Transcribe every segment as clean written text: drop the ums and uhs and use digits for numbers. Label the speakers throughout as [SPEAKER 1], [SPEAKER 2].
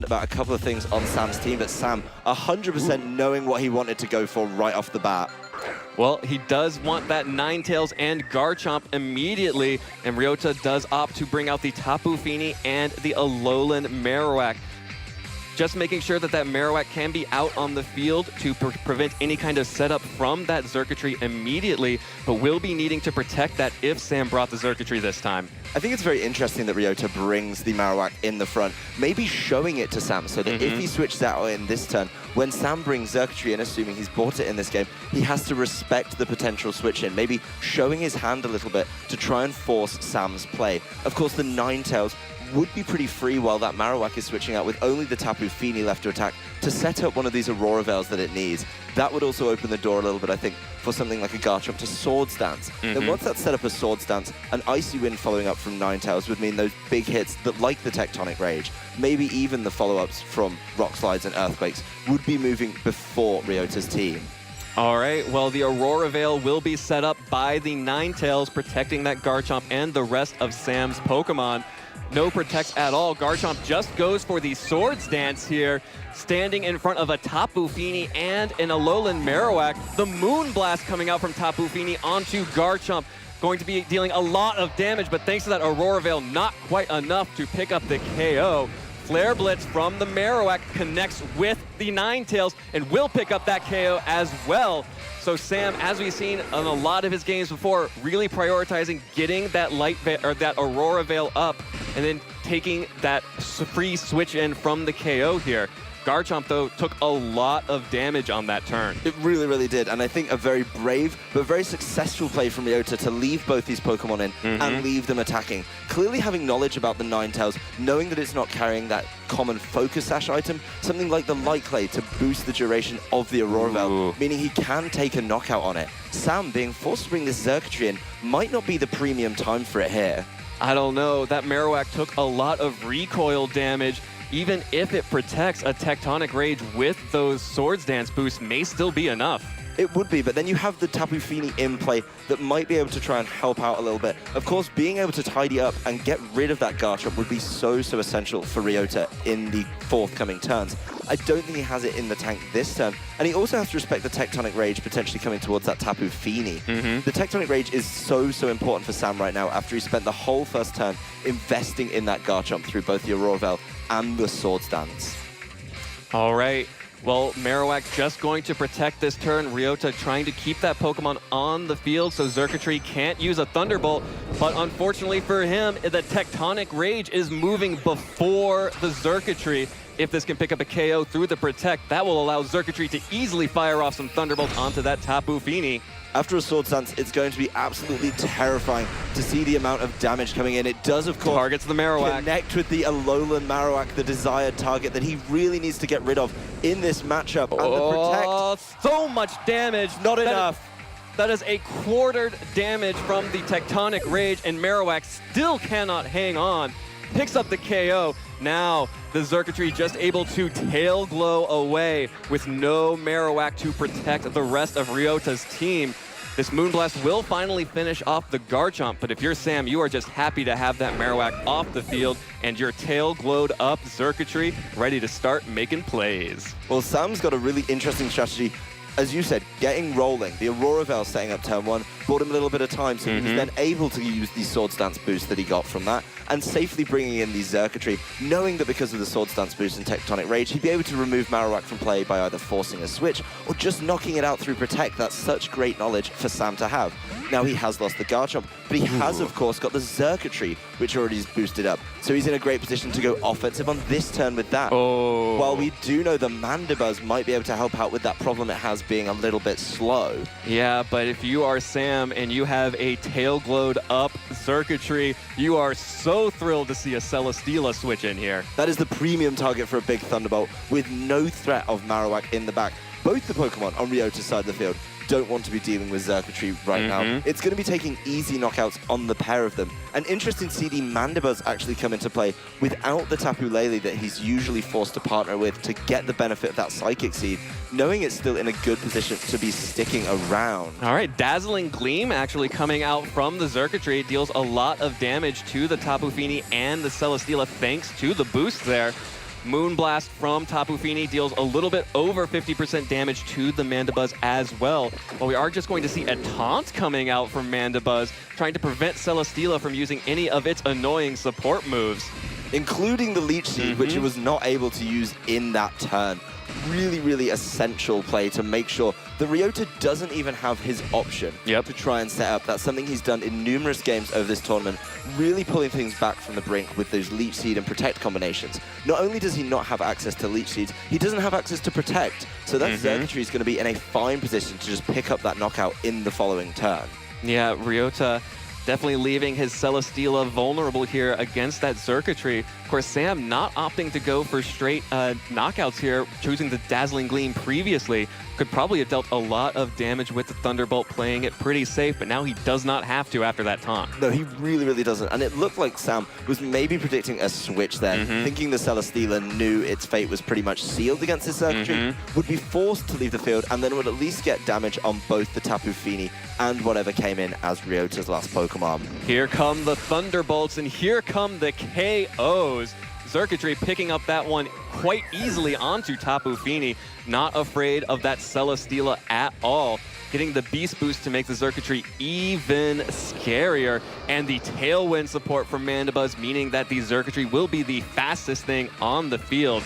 [SPEAKER 1] about a couple of things on Sam's team, but Sam 100% knowing what he wanted to go for right off the bat.
[SPEAKER 2] Well, he does want that Ninetales and Garchomp immediately, and Ryota does opt to bring out the Tapu Fini and the Alolan Marowak. Just making sure that that Marowak can be out on the field to prevent any kind of setup from that Xurkitree immediately, but will be needing to protect that if Sam brought the Xurkitree this time.
[SPEAKER 1] I think it's very interesting that Ryota brings the Marowak in the front, maybe showing it to Sam so that if he switches out in this turn, when Sam brings Xurkitree in, assuming he's bought it in this game, he has to respect the potential switch in, maybe showing his hand a little bit to try and force Sam's play. Of course, the Ninetales would be pretty free while that Marowak is switching out with only the Tapu Fini left to attack to set up one of these Aurora Veils that it needs. That would also open the door a little bit, I think, for something like a Garchomp to Swords Dance. Then once that's set up a Swords Dance, an Icy Wind following up from Ninetales would mean those big hits that, like the Tectonic Rage, maybe even the follow-ups from Rock Slides and Earthquakes, would be moving before Ryota's team.
[SPEAKER 2] All right, well, the Aurora Veil will be set up by the Ninetales, protecting that Garchomp and the rest of Sam's Pokemon. No protects at all. Garchomp just goes for the Swords Dance here, standing in front of a Tapu Fini and an Alolan Marowak. The MoonBlast coming out from Tapu Fini onto Garchomp, going to be dealing a lot of damage, but thanks to that Aurora Veil, not quite enough to pick up the KO. Flare Blitz from the Marowak connects with the Ninetales and will pick up that KO as well. So Sam, as we've seen on a lot of his games before, really prioritizing getting that that Aurora Veil up and then taking that free switch in from the KO here. Garchomp, though, took a lot of damage on that turn.
[SPEAKER 1] It really, really did. And I think a very brave but very successful play from Ryota to leave both these Pokemon in and leave them attacking. Clearly having knowledge about the Ninetales, knowing that it's not carrying that common Focus Sash item, something like the Light Clay to boost the duration of the Aurora Veil, meaning he can take a knockout on it. Sam being forced to bring this Xurkitree in might not be the premium time for it here.
[SPEAKER 2] I don't know. That Marowak took a lot of recoil damage. Even if it protects, a Tectonic Rage with those Swords Dance boosts may still be enough.
[SPEAKER 1] It would be, but then you have the Tapu Fini in play that might be able to try and help out a little bit. Of course, being able to tidy up and get rid of that Garchomp would be so essential for Ryota in the forthcoming turns. I don't think he has it in the tank this turn, and he also has to respect the Tectonic Rage potentially coming towards that Tapu Fini. The Tectonic Rage is so important for Sam right now after he spent the whole first turn investing in that Garchomp through both the Aurora Veil and the Swords Dance.
[SPEAKER 2] All right. Well, Marowak just going to protect this turn. Ryota trying to keep that Pokemon on the field so Xurkitree can't use a Thunderbolt. But unfortunately for him, the Tectonic Rage is moving before the Xurkitree. If this can pick up a KO through the Protect, that will allow Xurkitree to easily fire off some Thunderbolts onto that Tapu Fini.
[SPEAKER 1] After a Swords Dance, it's going to be absolutely terrifying to see the amount of damage coming in. It does, of course,
[SPEAKER 2] targets the Marowak.
[SPEAKER 1] Connect with the Alolan Marowak, the desired target that he really needs to get rid of in this matchup. And the Protect...
[SPEAKER 2] so much damage.
[SPEAKER 1] Not enough.
[SPEAKER 2] That is a quartered damage from the Tectonic Rage, and Marowak still cannot hang on. Picks up the KO. Now, the Xurkitree just able to Tail Glow away with no Marowak to protect the rest of Ryota's team. This MoonBlast will finally finish off the Garchomp, but if you're Sam, you are just happy to have that Marowak off the field and your Tail Glowed up Xurkitree ready to start making plays.
[SPEAKER 1] Well, Sam's got a really interesting strategy. As you said, getting rolling. The Aurora Veil setting up turn one bought him a little bit of time, so he was then able to use the Swords Dance boost that he got from that and safely bringing in the Xurkitree, knowing that because of the Swords Dance boost and Tectonic Rage, he'd be able to remove Marowak from play by either forcing a switch or just knocking it out through Protect. That's such great knowledge for Sam to have. Now he has lost the Garchomp, but he has, of course, got the Xurkitree, which already is boosted up. So he's in a great position to go offensive on this turn with that. While we do know the Mandibuzz might be able to help out with that problem it has being a little bit slow.
[SPEAKER 2] Yeah, but if you are Sam and you have a Tail Glowed up Xurkitree, you are so thrilled to see a Celesteela switch in here.
[SPEAKER 1] That is the premium target for a big Thunderbolt with no threat of Marowak in the back. Both the Pokemon on Ryota's side of the field don't want to be dealing with Xurkitree right now. It's going to be taking easy knockouts on the pair of them. And interesting to see the Mandibuzz actually come into play without the Tapu Lele that he's usually forced to partner with to get the benefit of that Psychic Seed, knowing it's still in a good position to be sticking around.
[SPEAKER 2] All right, Dazzling Gleam actually coming out from the Xurkitree deals a lot of damage to the Tapu Fini and the Celesteela thanks to the boost there. MoonBlast from Tapu Fini deals a little bit over 50% damage to the Mandibuzz as well. But we are just going to see a taunt coming out from Mandibuzz, trying to prevent Celesteela from using any of its annoying support moves.
[SPEAKER 1] Including the Leech Seed, which it was not able to use in that turn. Really, really essential play to make sure that Ryota doesn't even have his option to try and set up. That's something he's done in numerous games over this tournament, really pulling things back from the brink with those Leech Seed and Protect combinations. Not only does he not have access to Leech Seeds, he doesn't have access to Protect. So that Xurkitree is going to be in a fine position to just pick up that knockout in the following turn.
[SPEAKER 2] Yeah, Ryota definitely leaving his Celesteela vulnerable here against that Xurkitree. Of course, Sam not opting to go for straight knockouts here, choosing the Dazzling Gleam previously. Could probably have dealt a lot of damage with the Thunderbolt, playing it pretty safe, but now he does not have to after that taunt.
[SPEAKER 1] No, he really, really doesn't. And it looked like Sam was maybe predicting a switch there, thinking the Celesteela knew its fate was pretty much sealed against his Xurkitree, would be forced to leave the field, and then would at least get damage on both the Tapu Fini and whatever came in as Ryota's last Pokemon.
[SPEAKER 2] Here come the Thunderbolts, and here come the KOs. Xurkitree picking up that one quite easily onto Tapu Fini, not afraid of that Celesteela at all. Getting the Beast Boost to make the Xurkitree even scarier, and the Tailwind support from Mandibuzz, meaning that the Xurkitree will be the fastest thing on the field.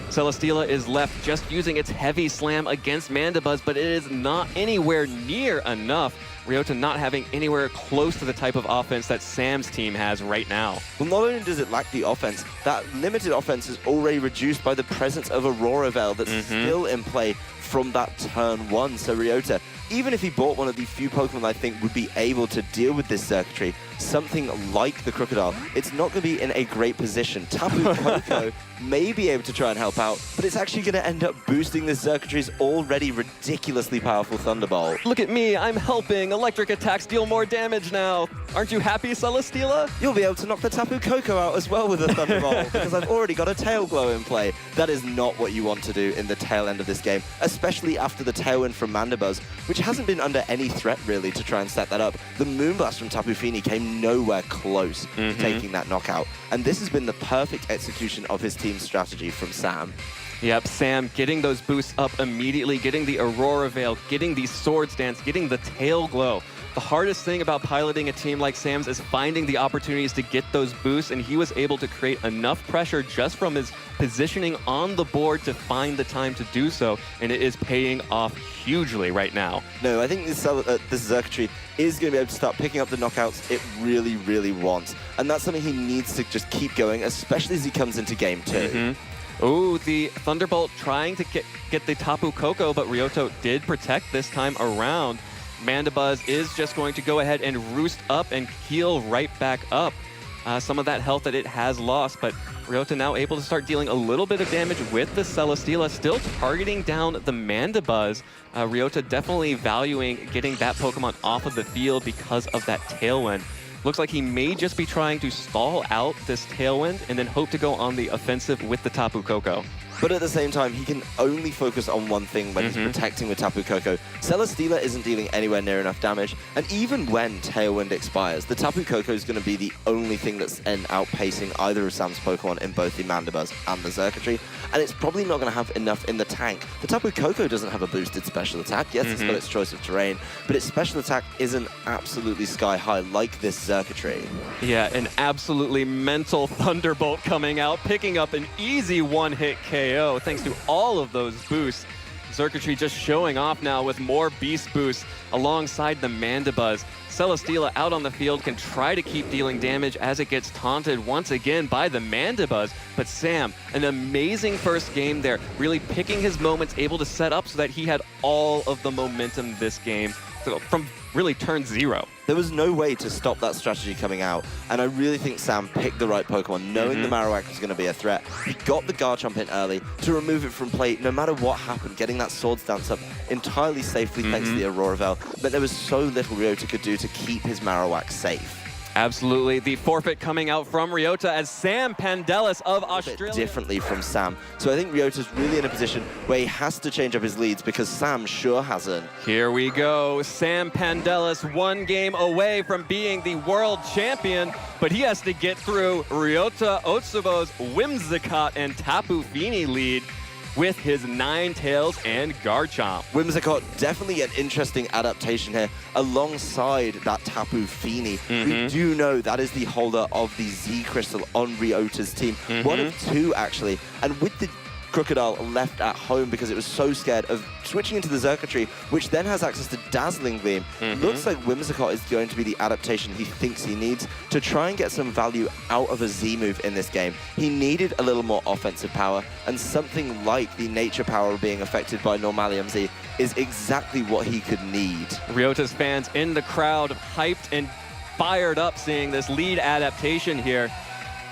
[SPEAKER 2] Celesteela is left just using its Heavy Slam against Mandibuzz, but it is not anywhere near enough. Ryota not having anywhere close to the type of offense that Sam's team has right now.
[SPEAKER 1] Well, not only does it lack the offense, that limited offense is already reduced by the presence of Aurora Veil that's still in play from that turn 1. So Ryota, even if he bought one of the few Pokemon I think would be able to deal with this Xurkitree, something like the Crocodile, it's not going to be in a great position. Tapu Koko may be able to try and help out, but it's actually going to end up boosting this Xurkitree's already ridiculously powerful Thunderbolt.
[SPEAKER 2] Look at me, I'm helping. Electric attacks deal more damage now. Aren't you happy, Celesteela?
[SPEAKER 1] You'll be able to knock the Tapu Koko out as well with a Thunderbolt, because I've already got a Tail Glow in play. That is not what you want to do in the tail end of this game, especially after the Tailwind from Mandibuzz, which hasn't been under any threat really to try and set that up. The MoonBlast from Tapu Fini came nowhere close to taking that knockout, and this has been the perfect execution of his team's strategy from Sam.
[SPEAKER 2] Yep, Sam getting those boosts up immediately, getting the Aurora Veil, getting the Swords Dance, getting the Tail Glow. The hardest thing about piloting a team like Sam's is finding the opportunities to get those boosts, and he was able to create enough pressure just from his positioning on the board to find the time to do so, and it is paying off hugely right now.
[SPEAKER 1] No, I think this Xurkitree is going to be able to start picking up the knockouts it really, really wants, and that's something he needs to just keep going, especially as he comes into Game 2.
[SPEAKER 2] Oh, the Thunderbolt trying to get the Tapu Koko, but Ryota did protect this time around. Mandibuzz is just going to go ahead and roost up and heal right back up some of that health that it has lost, but Ryota now able to start dealing a little bit of damage with the Celesteela, still targeting down the Mandibuzz. Ryota definitely valuing getting that Pokemon off of the field because of that Tailwind. Looks like he may just be trying to stall out this Tailwind and then hope to go on the offensive with the Tapu Koko.
[SPEAKER 1] But at the same time, he can only focus on one thing when he's protecting with Tapu Koko. Celesteela isn't dealing anywhere near enough damage, and even when Tailwind expires, the Tapu Koko is going to be the only thing that's outpacing either of Sam's Pokemon in both the Mandibuzz and the Xurkitree, and it's probably not going to have enough in the tank. The Tapu Koko doesn't have a boosted special attack. Yes, it's got its choice of terrain, but its special attack isn't absolutely sky high like this Xurkitree.
[SPEAKER 2] Yeah, an absolutely mental Thunderbolt coming out, picking up an easy one-hit KO thanks to all of those boosts. Xurkitree just showing off now with more Beast Boosts alongside the Mandibuzz. Celesteela out on the field can try to keep dealing damage as it gets taunted once again by the Mandibuzz. But Sam, an amazing first game there, really picking his moments, able to set up so that he had all of the momentum this game from really turn 0.
[SPEAKER 1] There was no way to stop that strategy coming out, and I really think Sam picked the right Pokemon, knowing the Marowak was going to be a threat. He got the Garchomp in early to remove it from play, no matter what happened, getting that Swords Dance up entirely safely thanks to the Aurora Veil, but there was so little Ryota could do to keep his Marowak safe.
[SPEAKER 2] Absolutely. The forfeit coming out from Ryota as Sam Pandelis of Australia.
[SPEAKER 1] A bit differently from Sam. So I think Ryota's really in a position where he has to change up his leads because Sam sure hasn't.
[SPEAKER 2] Here we go. Sam Pandelis 1 game away from being the world champion, but he has to get through Ryota Otsubo's Whimsicott and Tapu Fini lead with his Ninetales and Garchomp.
[SPEAKER 1] Whimsicott, definitely an interesting adaptation here alongside that Tapu Fini. We do know that is the holder of the Z Crystal on Ryota's team. 1 of 2, actually. And with the Crocodile left at home because it was so scared of switching into the Xurkitree, which then has access to Dazzling Gleam. Looks like Whimsicott is going to be the adaptation he thinks he needs to try and get some value out of a Z move in this game. He needed a little more offensive power, and something like the nature power being affected by Normalium Z is exactly what he could need.
[SPEAKER 2] Ryota's fans in the crowd hyped and fired up seeing this lead adaptation here.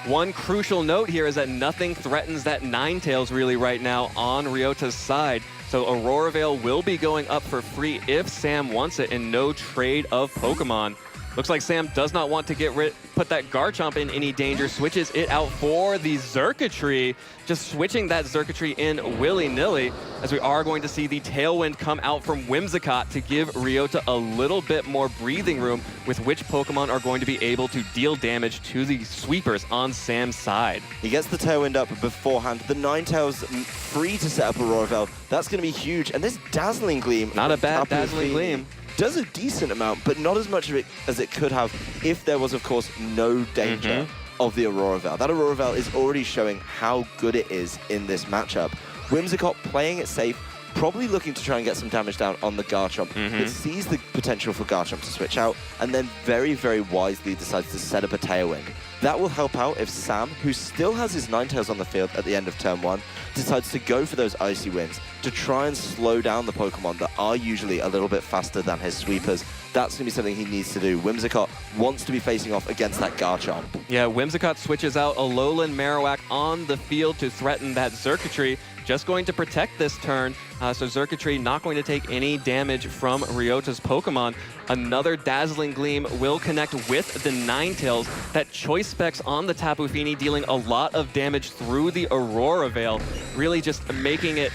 [SPEAKER 2] One crucial note here is that nothing threatens that Ninetales really right now on Ryota's side. So Aurora Veil will be going up for free if Sam wants it and no trade of Pokemon. Looks like Sam does not want to put that Garchomp in any danger, switches it out for the Xurkitree, just switching that Xurkitree in willy-nilly, as we are going to see the Tailwind come out from Whimsicott to give Ryota a little bit more breathing room with which Pokemon are going to be able to deal damage to the sweepers on Sam's side.
[SPEAKER 1] He gets the Tailwind up beforehand. The Ninetales free to set up Aurora Veil. That's going to be huge. And this Dazzling Gleam...
[SPEAKER 2] Not a bad Dazzling Gleam.
[SPEAKER 1] Does a decent amount, but not as much of it as it could have if there was, of course, no danger of the Aurora Veil. That Aurora Veil is already showing how good it is in this matchup. Whimsicott playing it safe, probably looking to try and get some damage down on the Garchomp, but sees the potential for Garchomp to switch out, and then very, very wisely decides to set up a Tailwind. That will help out if Sam, who still has his Ninetales on the field at the end of turn 1, decides to go for those Icy Winds to try and slow down the Pokemon that are usually a little bit faster than his sweepers. That's going to be something he needs to do. Whimsicott wants to be facing off against that Garchomp.
[SPEAKER 2] Yeah, Whimsicott switches out Alolan Marowak on the field to threaten that Xurkitree. Just going to protect this turn, so Xurkitree not going to take any damage from Ryota's Pokemon. Another Dazzling Gleam will connect with the Ninetales. That Choice Specs on the Tapu Fini dealing a lot of damage through the Aurora Veil, really just making it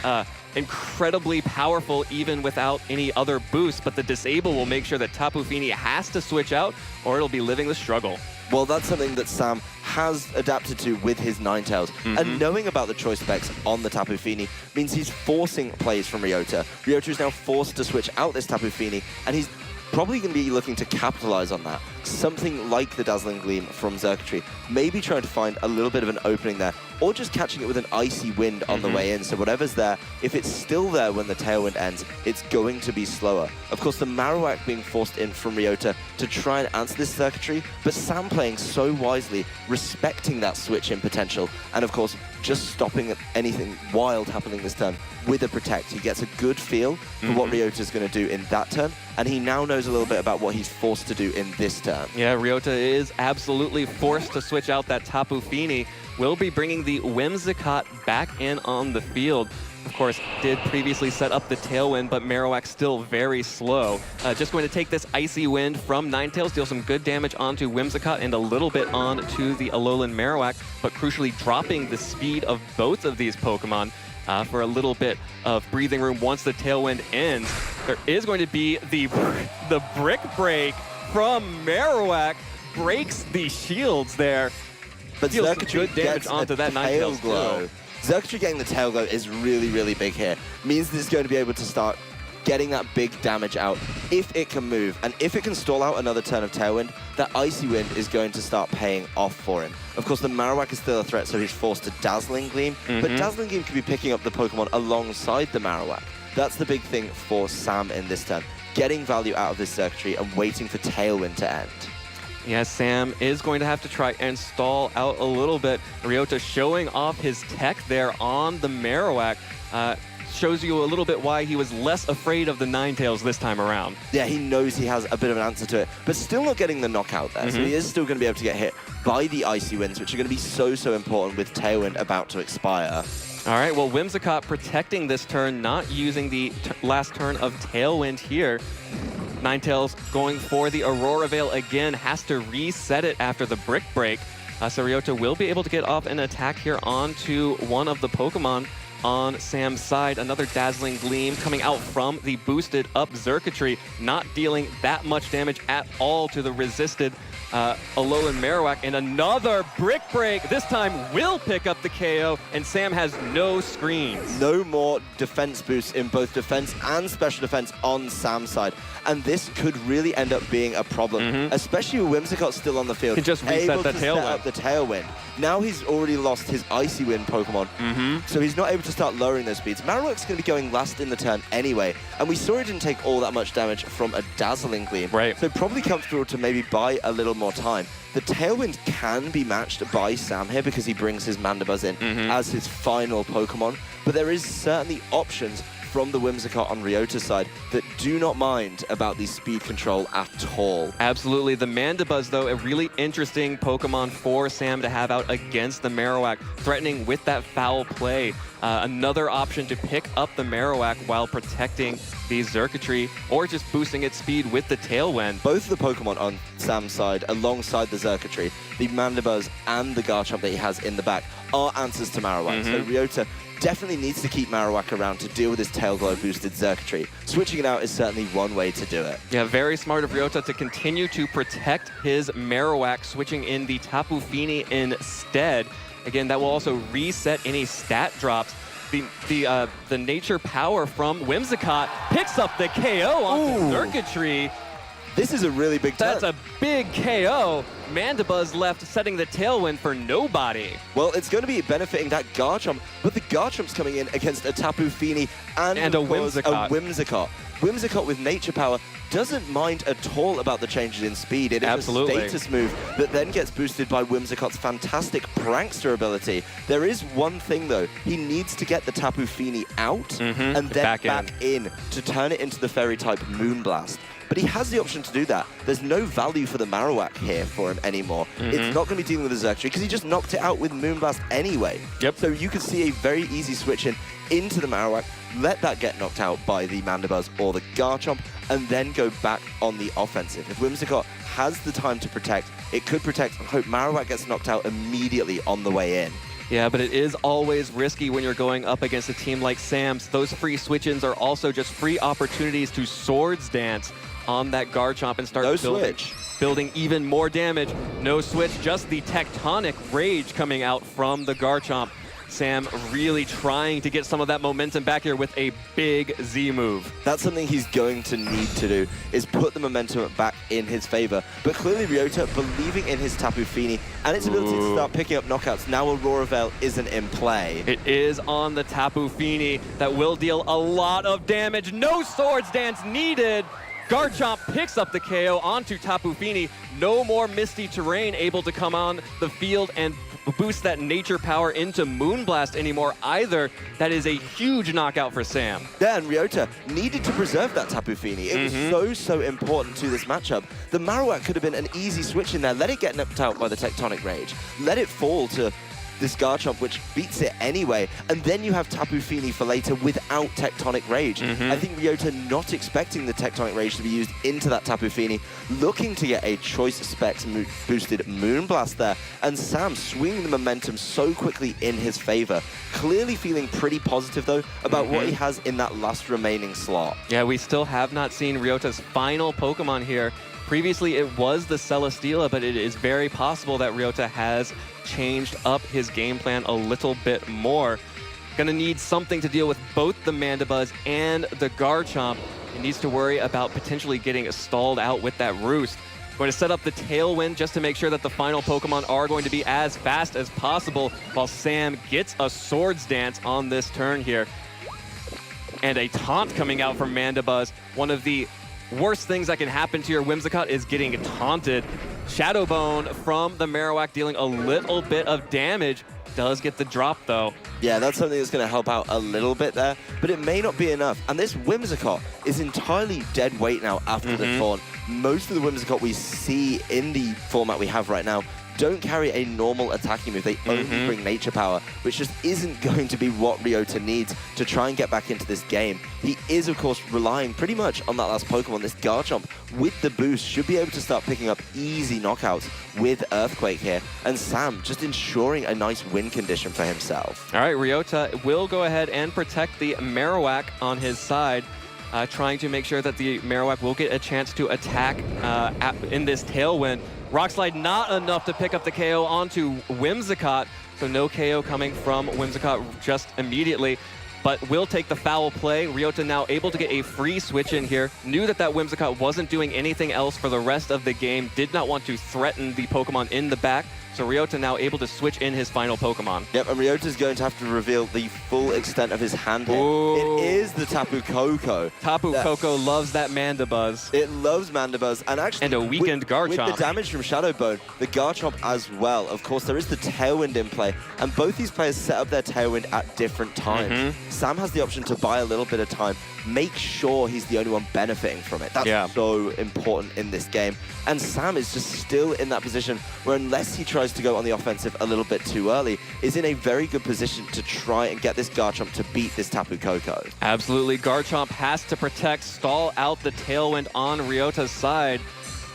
[SPEAKER 2] incredibly powerful even without any other boost, but the Disable will make sure that Tapu Fini has to switch out or it'll be living the struggle.
[SPEAKER 1] Well, that's something that Sam has adapted to with his Ninetales. And knowing about the choice specs on the Tapu Fini means he's forcing plays from Ryota. Ryota is now forced to switch out this Tapu Fini, and he's probably going to be looking to capitalize on that. Something like the Dazzling Gleam from Xurkitree. Maybe trying to find a little bit of an opening there, or just catching it with an Icy Wind on the way in. So whatever's there, if it's still there when the Tailwind ends, it's going to be slower. Of course, the Marowak being forced in from Ryota to try and answer this Xurkitree, but Sam playing so wisely, respecting that switch in potential, and of course, just stopping anything wild happening this turn with a Protect. He gets a good feel for what Ryota's going to do in that turn, and he now knows a little bit about what he's forced to do in this turn.
[SPEAKER 2] Yeah, Ryota is absolutely forced to switch out that Tapu Fini. Will be bringing the Whimsicott back in on the field. Of course, did previously set up the Tailwind, but Marowak still very slow. Just going to take this Icy Wind from Ninetales, deal some good damage onto Whimsicott and a little bit onto the Alolan Marowak, but crucially dropping the speed of both of these Pokemon for a little bit of breathing room once the Tailwind ends. There is going to be the Brick Break from Marowak, breaks the shields there.
[SPEAKER 1] But
[SPEAKER 2] Xurkitree good damage onto that Ninetales
[SPEAKER 1] glow. Xurkitree getting the tail glow is really, really big here. Means that it's going to be able to start getting that big damage out if it can move. And if it can stall out another turn of Tailwind, that Icy Wind is going to start paying off for him. Of course, the Marowak is still a threat, so he's forced to Dazzling Gleam. But Dazzling Gleam can be picking up the Pokemon alongside the Marowak. That's the big thing for Sam in this turn. Getting value out of this Xurkitree and waiting for Tailwind to end.
[SPEAKER 2] Yeah, Sam is going to have to try and stall out a little bit. Ryota showing off his tech there on the Marowak. Shows you a little bit why he was less afraid of the Ninetales this time around.
[SPEAKER 1] Yeah, he knows he has a bit of an answer to it, but still not getting the knockout there. So he is still going to be able to get hit by the Icy Winds, which are going to be so, so important with Tailwind about to expire.
[SPEAKER 2] All right, well, Whimsicott protecting this turn, not using the last turn of Tailwind here. Ninetales going for the Aurora Veil again, has to reset it after the Brick Break. So Ryota will be able to get off an attack here onto one of the Pokemon on Sam's side. Another Dazzling Gleam coming out from the boosted up Xurkitree, not dealing that much damage at all to the resisted Alolan Marowak. And another Brick Break, this time will pick up the KO, and Sam has no screens.
[SPEAKER 1] No more defense boosts in both defense and special defense on Sam's side. And this could really end up being a problem, especially with Whimsicott still on the field.
[SPEAKER 2] Can just reset that Tailwind.
[SPEAKER 1] Up the Tailwind. Now he's already lost his Icy Wind Pokemon, so he's not able to start lowering those speeds. Marowak's going to be going last in the turn anyway, and we saw it didn't take all that much damage from a Dazzling Gleam.
[SPEAKER 2] Right.
[SPEAKER 1] So probably comfortable to maybe buy a little more time. The Tailwind can be matched by Sam here because he brings his Mandibuzz in as his final Pokemon, but there is certainly options from the Whimsicott on Ryota's side that do not mind about the speed control at all.
[SPEAKER 2] Absolutely. The Mandibuzz, though, a really interesting Pokemon for Sam to have out against the Marowak, threatening with that foul play. Another option to pick up the Marowak while protecting the Xurkitree, or just boosting its speed with the Tailwind.
[SPEAKER 1] Both of the Pokemon on Sam's side, alongside the Xurkitree, the Mandibuzz and the Garchomp that he has in the back, are answers to Marowak. So Ryota definitely needs to keep Marowak around to deal with his Tail Glow boosted Xurkitree. Switching it out is certainly one way to do it.
[SPEAKER 2] Yeah, very smart of Ryota to continue to protect his Marowak, switching in the Tapu Fini instead. Again, that will also reset any stat drops. The Nature Power from Whimsicott picks up the KO on the Xurkitree.
[SPEAKER 1] This is a really big turn.
[SPEAKER 2] That's a big KO. Mandibuzz left setting the Tailwind for nobody.
[SPEAKER 1] Well, it's going to be benefiting that Garchomp, but the Garchomp's coming in against a Tapu Fini and
[SPEAKER 2] a Whimsicott.
[SPEAKER 1] Whimsicott with Nature Power doesn't mind at all about the changes in speed. It is
[SPEAKER 2] Absolutely.
[SPEAKER 1] a status move that then gets boosted by Whimsicott's fantastic Prankster ability. There is one thing, though. He needs to get the Tapu Fini out and then back in to turn it into the Fairy-type MoonBlast. But he has the option to do that. There's no value for the Marowak here for him anymore. It's not going to be dealing with the Xurkitree because he just knocked it out with MoonBlast anyway. So you could see a very easy switch in into the Marowak, let that get knocked out by the Mandibuzz or the Garchomp, and then go back on the offensive. If Whimsicott has the time to protect, it could protect and hope Marowak gets knocked out immediately on the way in.
[SPEAKER 2] Yeah, but it is always risky when you're going up against a team like Sam's. Those free switch-ins are also just free opportunities to Swords Dance on that Garchomp and start building even more damage. No switch, just the Tectonic Rage coming out from the Garchomp. Sam really trying to get some of that momentum back here with a big Z move.
[SPEAKER 1] That's something he's going to need to do, is put the momentum back in his favor. But clearly Ryota, believing in his Tapu Fini and its ability to start picking up knockouts, now Aurora Veil isn't in play.
[SPEAKER 2] It is on the Tapu Fini that will deal a lot of damage. No Swords Dance needed. Garchomp picks up the KO onto Tapu Fini. No more Misty Terrain able to come on the field and boost that Nature Power into MoonBlast anymore either. That is a huge knockout for Sam.
[SPEAKER 1] Yeah, and Ryota needed to preserve that Tapu Fini. It was so important to this matchup. The Marowak could have been an easy switch in there. Let it get knocked out by the Tectonic Rage. Let it fall to this Garchomp, which beats it anyway, and then you have Tapu Fini for later without Tectonic Rage. I think Ryota not expecting the Tectonic Rage to be used into that Tapu Fini, looking to get a Choice Specs boosted MoonBlast there, and Sam swinging the momentum so quickly in his favor. Clearly feeling pretty positive, though, about what he has in that last remaining slot.
[SPEAKER 2] Yeah, we still have not seen Ryota's final Pokemon here. Previously, it was the Celesteela, but it is very possible that Ryota has changed up his game plan a little bit more. Gonna need something to deal with both the Mandibuzz and the Garchomp. He needs to worry about potentially getting stalled out with that Roost. Going to set up the Tailwind just to make sure that the final Pokemon are going to be as fast as possible while Sam gets a Swords Dance on this turn here. And a Taunt coming out from Mandibuzz. One of the worst things that can happen to your Whimsicott is getting taunted. Shadow Bone from the Marowak dealing a little bit of damage. Does get the drop, though.
[SPEAKER 1] Yeah, that's something that's going to help out a little bit there, but it may not be enough. And this Whimsicott is entirely dead weight now after the taunt. Most of the Whimsicott we see in the format we have right now don't carry a normal attacking move. They only bring Nature Power, which just isn't going to be what Ryota needs to try and get back into this game. He is, of course, relying pretty much on that last Pokemon. This Garchomp, with the boost, should be able to start picking up easy knockouts with Earthquake here. And Sam just ensuring a nice win condition for himself.
[SPEAKER 2] All right, Ryota will go ahead and protect the Marowak on his side, trying to make sure that the Marowak will get a chance to attack in this Tailwind. Rock Slide not enough to pick up the KO onto Whimsicott, so no KO coming from Whimsicott just immediately, but will take the foul play. Ryota now able to get a free switch in here. Knew that Whimsicott wasn't doing anything else for the rest of the game, did not want to threaten the Pokemon in the back. So Ryota now able to switch in his final Pokemon.
[SPEAKER 1] Yep, and Ryota's going to have to reveal the full extent of his hand here. It is the Tapu Koko.
[SPEAKER 2] Tapu Koko loves that Mandibuzz.
[SPEAKER 1] It loves Mandibuzz, and actually...
[SPEAKER 2] And a weakened Garchomp.
[SPEAKER 1] With the damage from Shadow Bone, the Garchomp as well. Of course, there is the Tailwind in play, and both these players set up their Tailwind at different times. Sam has the option to buy a little bit of time, make sure he's the only one benefiting from it. That's so important in this game. And Sam is just still in that position where, unless he tries to go on the offensive a little bit too early, is in a very good position to try and get this Garchomp to beat this Tapu Koko.
[SPEAKER 2] Absolutely. Garchomp has to protect, stall out the Tailwind on Ryota's side.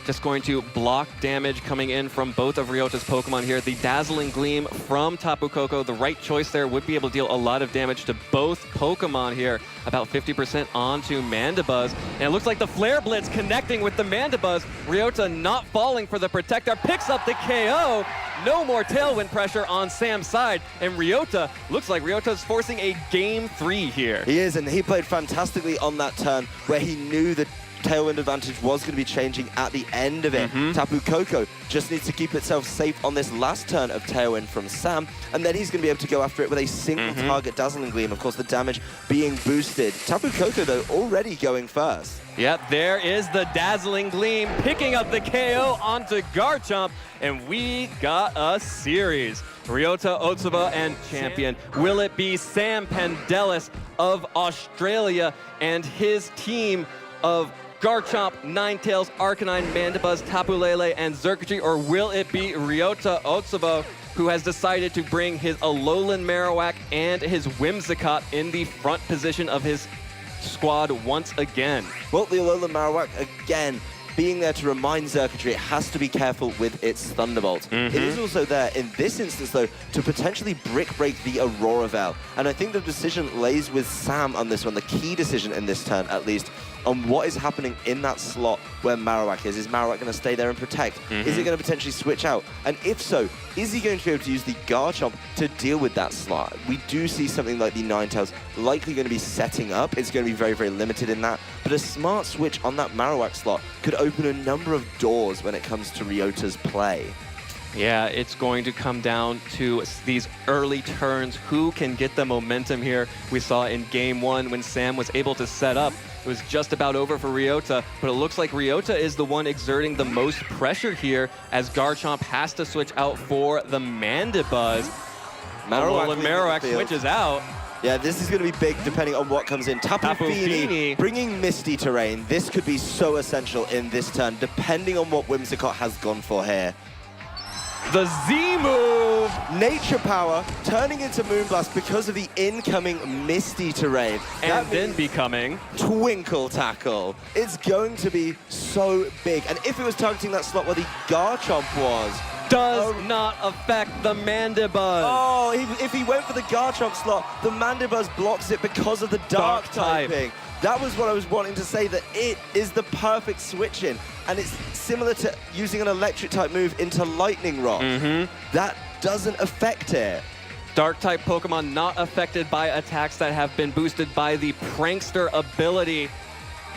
[SPEAKER 2] Just going to block damage coming in from both of Ryota's Pokemon here. The Dazzling Gleam from Tapu Koko, the right choice there, would be able to deal a lot of damage to both Pokemon here. About 50% onto Mandibuzz. And it looks like the Flare Blitz connecting with the Mandibuzz. Ryota not falling for the Protector, picks up the KO. No more Tailwind pressure on Sam's side. And Ryota, looks like Ryota's forcing a Game 3 here.
[SPEAKER 1] He is, and he played fantastically on that turn where he knew that Tailwind advantage was going to be changing at the end of it. Tapu Koko just needs to keep itself safe on this last turn of Tailwind from Sam, and then he's going to be able to go after it with a single target Dazzling Gleam. Of course, the damage being boosted. Tapu Koko, though, already going first.
[SPEAKER 2] Yep, there is the Dazzling Gleam picking up the KO onto Garchomp, and we got a series. Ryota Otsubo and champion. Will it be Sam Pandelis of Australia and his team of Garchomp, Ninetales, Arcanine, Mandibuzz, Tapu Lele, and Xurkitree, or will it be Ryota Otsubo, who has decided to bring his Alolan Marowak and his Whimsicott in the front position of his squad once again?
[SPEAKER 1] Well, the Alolan Marowak, again, being there to remind Xurkitree it has to be careful with its Thunderbolt. It is also there, in this instance, though, to potentially brick break the Aurora Veil. And I think the decision lays with Sam on this one, the key decision in this turn, at least, on what is happening in that slot where Marowak is. Is Marowak going to stay there and protect? Is it going to potentially switch out? And if so, is he going to be able to use the Garchomp to deal with that slot? We do see something like the Ninetales likely going to be setting up. It's going to be very, very limited in that. But a smart switch on that Marowak slot could open a number of doors when it comes to Ryota's play.
[SPEAKER 2] Yeah, it's going to come down to these early turns. Who can get the momentum here? We saw in Game 1 when Sam was able to set up. It was just about over for Ryota, but it looks like Ryota is the one exerting the most pressure here as Garchomp has to switch out for the Mandibuzz. Marowak switches out.
[SPEAKER 1] Yeah, this is going to be big depending on what comes in. Tapu Fini bringing Misty Terrain. This could be so essential in this turn, depending on what Whimsicott has gone for here.
[SPEAKER 2] The Z move!
[SPEAKER 1] Nature Power turning into MoonBlast because of the incoming Misty Terrain.
[SPEAKER 2] And then becoming
[SPEAKER 1] Twinkle Tackle. It's going to be so big. And if it was targeting that slot where the Garchomp was,
[SPEAKER 2] does not affect the Mandibuzz.
[SPEAKER 1] Oh, if he went for the Garchomp slot, the Mandibuzz blocks it because of the dark typing. That was what I was wanting to say, that it is the perfect switch in. And it's similar to using an electric type move into Lightning Rock. That doesn't affect it.
[SPEAKER 2] Dark-type Pokemon not affected by attacks that have been boosted by the Prankster ability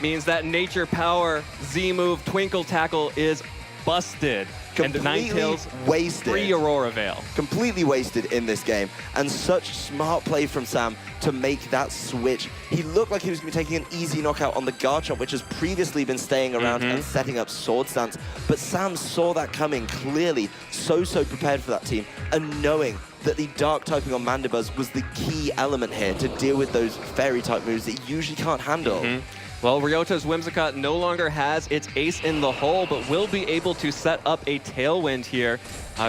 [SPEAKER 2] means that Nature Power Z-move Twinkle Tackle is busted.
[SPEAKER 1] Completely wasted.
[SPEAKER 2] Free Aurora Veil.
[SPEAKER 1] Completely wasted in this game. And such smart play from Sam to make that switch. He looked like he was going to be taking an easy knockout on the Garchomp, which has previously been staying around and setting up Sword Stance. But Sam saw that coming clearly, so prepared for that team, and knowing that the dark typing on Mandibuzz was the key element here to deal with those fairy type moves that you usually can't handle.
[SPEAKER 2] Well, Ryota's Whimsicott no longer has its ace in the hole, but will be able to set up a Tailwind here.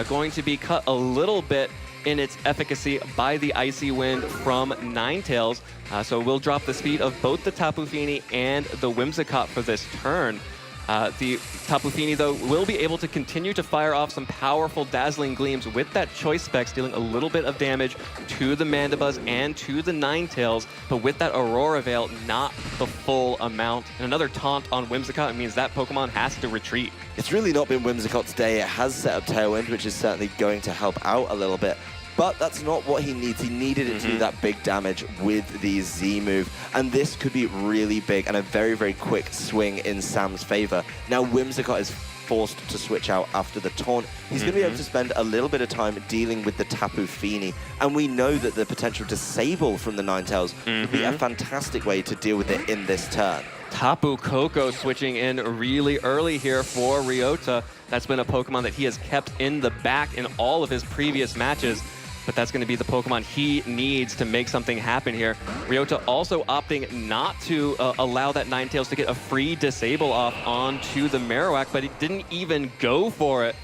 [SPEAKER 2] Going to be cut a little bit in its efficacy by the Icy Wind from Ninetales. So we'll drop the speed of both the Tapu Fini and the Whimsicott for this turn. The Tapu Fini, though, will be able to continue to fire off some powerful Dazzling Gleams with that Choice Specs, dealing a little bit of damage to the Mandibuzz and to the Ninetales, but with that Aurora Veil, not the full amount. And another taunt on Whimsicott means that Pokemon has to retreat. It's
[SPEAKER 1] really not been Whimsicott's day. It has set up Tailwind, which is certainly going to help out a little bit. But that's not what he needs. He needed it to do that big damage with the Z move. And this could be really big and a very, very quick swing in Sam's favor. Now Whimsicott is forced to switch out after the taunt. He's going to be able to spend a little bit of time dealing with the Tapu Fini. And we know that the potential Disable from the Ninetales would be a fantastic way to deal with it in this turn.
[SPEAKER 2] Tapu Koko switching in really early here for Ryota. That's been a Pokemon that he has kept in the back in all of his previous matches. But that's going to be the Pokemon he needs to make something happen here. Ryota also opting not to allow that Ninetales to get a free Disable off onto the Marowak, but he didn't even go for it.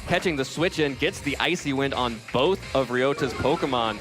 [SPEAKER 2] Catching the switch in, gets the Icy Wind on both of Ryota's Pokemon.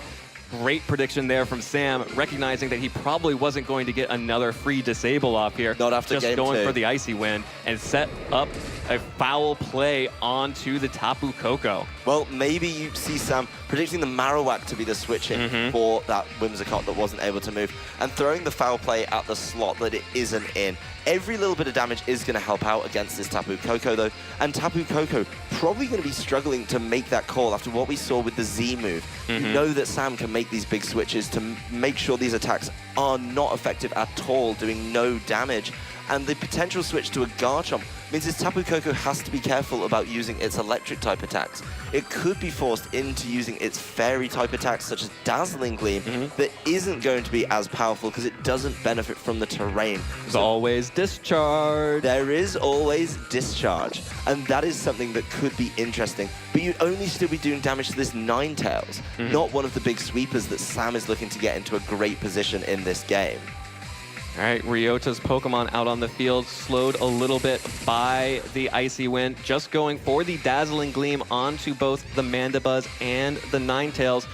[SPEAKER 2] Great prediction there from Sam, recognizing that he probably wasn't going to get another free Disable off here.
[SPEAKER 1] Not after
[SPEAKER 2] just
[SPEAKER 1] game
[SPEAKER 2] going
[SPEAKER 1] 2.
[SPEAKER 2] for the Icy Wind and set up a foul play onto the Tapu Koko.
[SPEAKER 1] Well, maybe you see Sam predicting the Marowak to be the switch-in for that Whimsicott that wasn't able to move, and throwing the foul play at the slot that it isn't in. Every little bit of damage is going to help out against this Tapu Koko, though, and Tapu Koko probably going to be struggling to make that call after what we saw with the Z move. You know that Sam can make these big switches to make sure these attacks are not effective at all, doing no damage. And the potential switch to a Garchomp means this Tapu Koko has to be careful about using its electric-type attacks. It could be forced into using its fairy-type attacks, such as Dazzling Gleam, that isn't going to be as powerful because it doesn't benefit from the terrain.
[SPEAKER 2] There's always Discharge.
[SPEAKER 1] There is always Discharge, and that is something that could be interesting. But you'd only still be doing damage to this Ninetales, not one of the big sweepers that Sam is looking to get into a great position in this game.
[SPEAKER 2] All right, Ryota's Pokemon out on the field, slowed a little bit by the Icy Wind, just going for the Dazzling Gleam onto both the Mandibuzz and the Ninetales,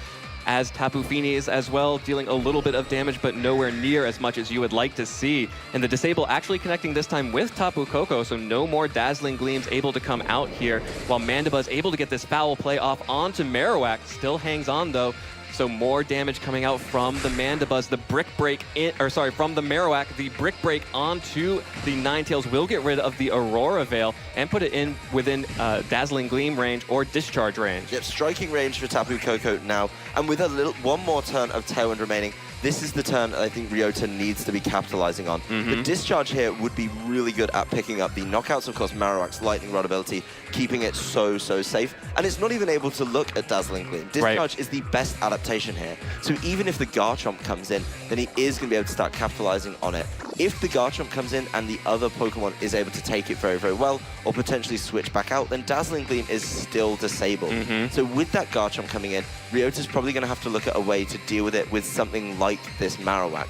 [SPEAKER 2] as Tapu Fini is as well, dealing a little bit of damage, but nowhere near as much as you would like to see. And the Disable actually connecting this time with Tapu Koko, so no more Dazzling Gleams able to come out here, while Mandibuzz able to get this foul play off onto Marowak, still hangs on though. So more damage coming out from the Mandibuzz. The Brick Break, from the Marowak, the Brick Break onto the Ninetales will get rid of the Aurora Veil and put it in within Dazzling Gleam range or Discharge range.
[SPEAKER 1] Yep, striking range for Tapu Koko now. And with one more turn of Tailwind remaining, this is the turn I think Ryota needs to be capitalizing on. The Discharge here would be really good at picking up the knockouts, of course, Marowak's Lightning Rod ability, keeping it so safe. And it's not even able to look at Dazzling Gleam. Discharge is the best adaptation here. So even if the Garchomp comes in, then he is going to be able to start capitalizing on it. If the Garchomp comes in and the other Pokemon is able to take it very well, or potentially switch back out, then Dazzling Gleam is still disabled. So with that Garchomp coming in, Ryota's probably going to have to look at a way to deal with it with something like this Marowak.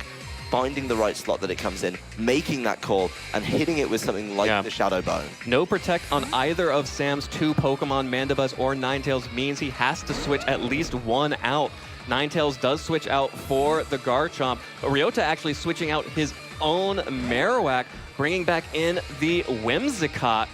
[SPEAKER 1] Finding the right slot that it comes in, making that call, and hitting it with something like the Shadow Bone.
[SPEAKER 2] No Protect on either of Sam's two Pokemon, Mandibuzz or Ninetales, means he has to switch at least one out. Ninetales does switch out for the Garchomp, but Ryota actually switching out his own Marowak, bringing back in the Whimsicott.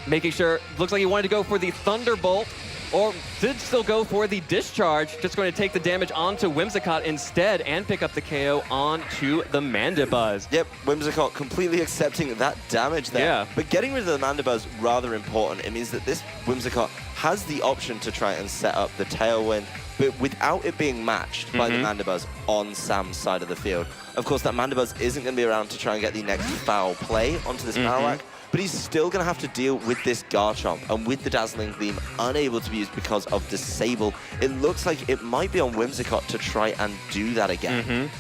[SPEAKER 2] Making sure, looks like he wanted to go for the Thunderbolt, or did still go for the Discharge, just going to take the damage onto Whimsicott instead and pick up the KO onto the Mandibuzz.
[SPEAKER 1] Yep, Whimsicott completely accepting that damage there.
[SPEAKER 2] Yeah.
[SPEAKER 1] But getting rid of the Mandibuzz rather important. It means that this Whimsicott has the option to try and set up the Tailwind, but without it being matched by the Mandibuzz on Sam's side of the field. Of course, that Mandibuzz isn't going to be around to try and get the next foul play onto this Marowak, but he's still going to have to deal with this Garchomp, and with the Dazzling Gleam unable to be used because of Disable, it looks like it might be on Whimsicott to try and do that again.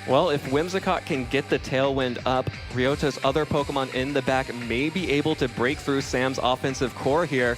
[SPEAKER 2] Well, if Whimsicott can get the Tailwind up, Ryota's other Pokemon in the back may be able to break through Sam's offensive core here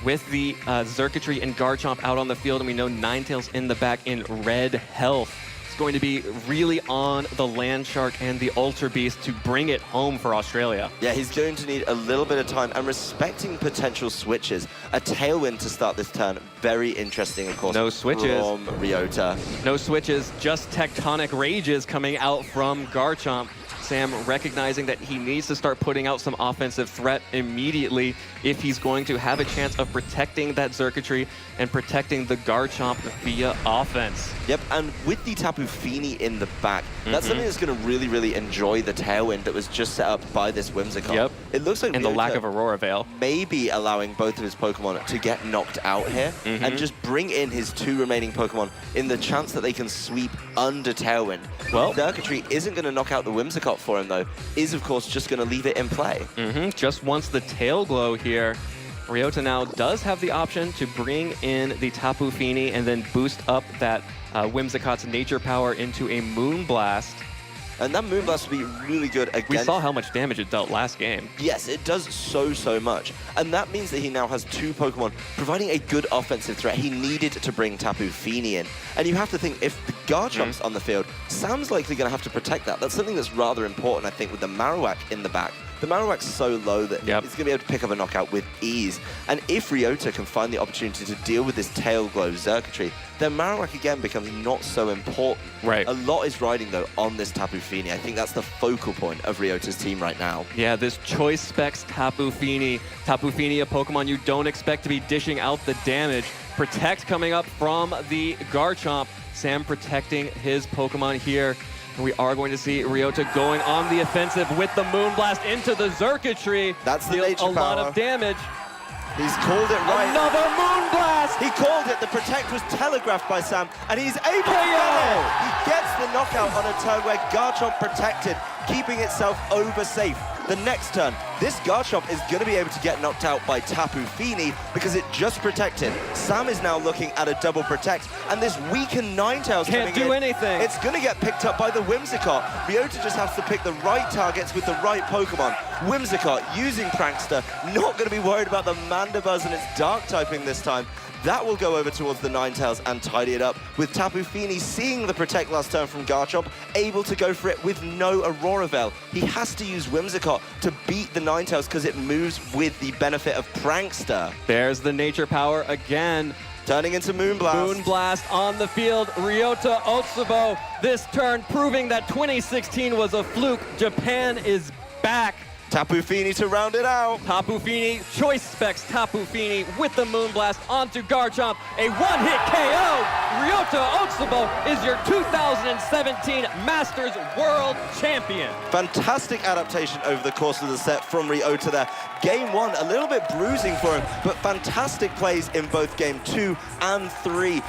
[SPEAKER 2] with the Xurkitree and Garchomp out on the field, and we know Ninetales in the back in red health. It's going to be really on the Land Shark and the Ultra Beast to bring it home for Australia.
[SPEAKER 1] Yeah, he's going to need a little bit of time, and respecting potential switches. A Tailwind to start this turn, very interesting, of course.
[SPEAKER 2] No switches.
[SPEAKER 1] From Ryota.
[SPEAKER 2] No switches, just Tectonic Rages coming out from Garchomp. Sam recognizing that he needs to start putting out some offensive threat immediately if he's going to have a chance of protecting that Xurkitree and protecting the Garchomp via offense.
[SPEAKER 1] Yep, and with the Tapu Fini in the back, that's something that's going to really, really enjoy the Tailwind that was just set up by this Whimsicott.
[SPEAKER 2] Yep.
[SPEAKER 1] It looks like
[SPEAKER 2] and the lack of Aurora Veil.
[SPEAKER 1] Maybe allowing both of his Pokemon to get knocked out here and just bring in his 2 remaining Pokemon in the chance that they can sweep under Tailwind.
[SPEAKER 2] Well,
[SPEAKER 1] Xurkitree isn't going to knock out the Whimsicott for him, though, is of course just going to leave it in play.
[SPEAKER 2] Just wants the Tail Glow here. Ryota now does have the option to bring in the Tapu Fini and then boost up that Whimsicott's Nature Power into a MoonBlast.
[SPEAKER 1] And that MoonBlast will be really good against...
[SPEAKER 2] We saw how much damage it dealt last game.
[SPEAKER 1] Yes, it does so much. And that means that he now has 2 Pokemon providing a good offensive threat. He needed to bring Tapu Fini in. And you have to think, if the Garchomp's on the field, Sam's likely going to have to protect that. That's something that's rather important, I think, with the Marowak in the back. The Marowak's so low that he's going to be able to pick up a knockout with ease. And if Ryota can find the opportunity to deal with this Tail Glow Xurkitree, then Marowak again becomes not so important.
[SPEAKER 2] Right.
[SPEAKER 1] A lot is riding, though, on this Tapu Fini. I think that's the focal point of Ryota's team right now.
[SPEAKER 2] Yeah, this Choice Specs Tapu Fini. Tapu Fini, a Pokemon you don't expect to be dishing out the damage. Protect coming up from the Garchomp. Sam protecting his Pokemon here. And we are going to see Ryota going on the offensive with the MoonBlast into the Xurkitree.
[SPEAKER 1] That's the nature power.
[SPEAKER 2] A lot of damage.
[SPEAKER 1] He's called it right.
[SPEAKER 2] Another MoonBlast!
[SPEAKER 1] He called it. The Protect was telegraphed by Sam, and he's able to get it. He gets the knockout on a turn where Garchomp protected, keeping itself over safe. The next turn, this Garchomp is going to be able to get knocked out by Tapu Fini because it just protected. Sam is now looking at a double protect, and this weakened Ninetales
[SPEAKER 2] can't do anything.
[SPEAKER 1] It's going to get picked up by the Whimsicott. Ryota just has to pick the right targets with the right Pokemon. Whimsicott using Prankster, not going to be worried about the Mandibuzz and its Dark typing this time. That will go over towards the Ninetales and tidy it up, with Tapu Fini seeing the Protect last turn from Garchomp, able to go for it with no Aurora Veil. He has to use Whimsicott to beat the Ninetales because it moves with the benefit of Prankster.
[SPEAKER 2] There's the Nature Power again.
[SPEAKER 1] Turning into MoonBlast.
[SPEAKER 2] MoonBlast on the field. Ryota Otsubo this turn proving that 2016 was a fluke. Japan is back.
[SPEAKER 1] Tapu Fini to round it out.
[SPEAKER 2] Tapu Fini, Choice Specs Tapu Fini with the MoonBlast onto Garchomp. A one-hit KO. Ryota Otsubo is your 2017 Masters World Champion.
[SPEAKER 1] Fantastic adaptation over the course of the set from Ryota there. Game 1, a little bit bruising for him, but fantastic plays in both Game 2 and 3.